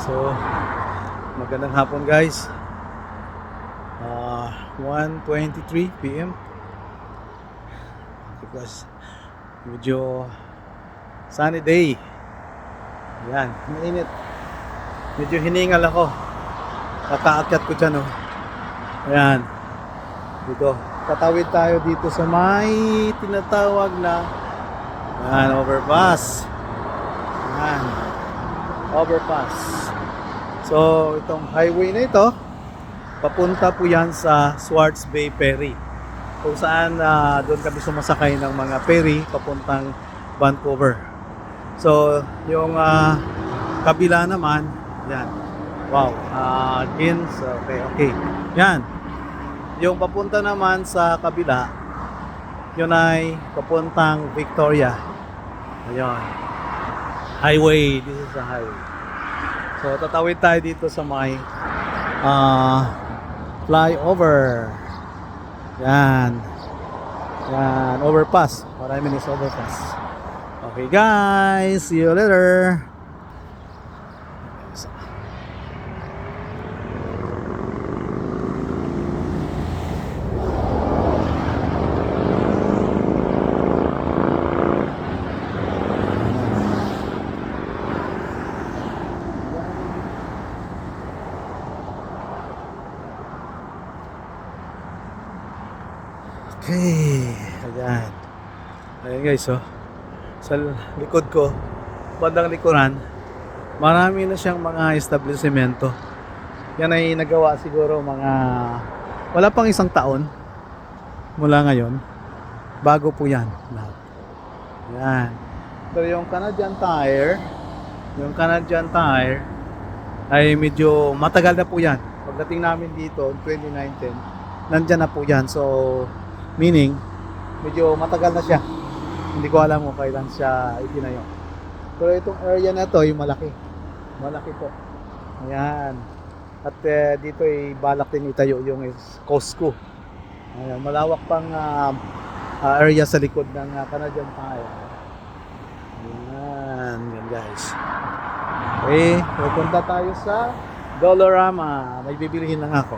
So, magandang hapon guys. 1:23 PM. Because medyo sunny day. Yan, mainit. Medyo hiningal ako. Kakaakyat ko dyan, oh. Ayan. Dito. Tatawid tayo dito sa may tinatawag na overpass. Ayan. Overpass. So, itong highway na ito, papunta po yan sa Swartz Bay Ferry. Kung saan doon kami sumasakay ng mga ferry papuntang Vancouver. So, yung kabila naman, yan. Wow. Okay. Yan. Yung papunta naman sa kabila, yun ay papuntang Victoria. Ayun. Highway. This is the highway. So, tatawid tayo dito sa may flyover. Yan. Yan. Overpass. What I mean is overpass. Okay guys. See you later. Okay, ayan. Ayan guys, oh. Sa likod ko, bandang likuran, marami na siyang mga establishmento. Yan ay nagawa siguro wala pang isang taon mula ngayon. Bago po yan. Ayan. Pero yung Canadian Tire ay medyo matagal na po yan. Pagdating namin dito, 2019, nandyan na po yan. So, meaning, medyo matagal na siya. Hindi ko alam kung kailan siya itinayo. Pero itong area na to, yung malaki. Malaki po. Ayan. At dito ay balak din itayo yung Costco. Ayan. Malawak pang area sa likod ng Canadian Tire. Ayan. Yan guys. Okay. Pupunta tayo sa Dollarama. May bibilihin lang ako.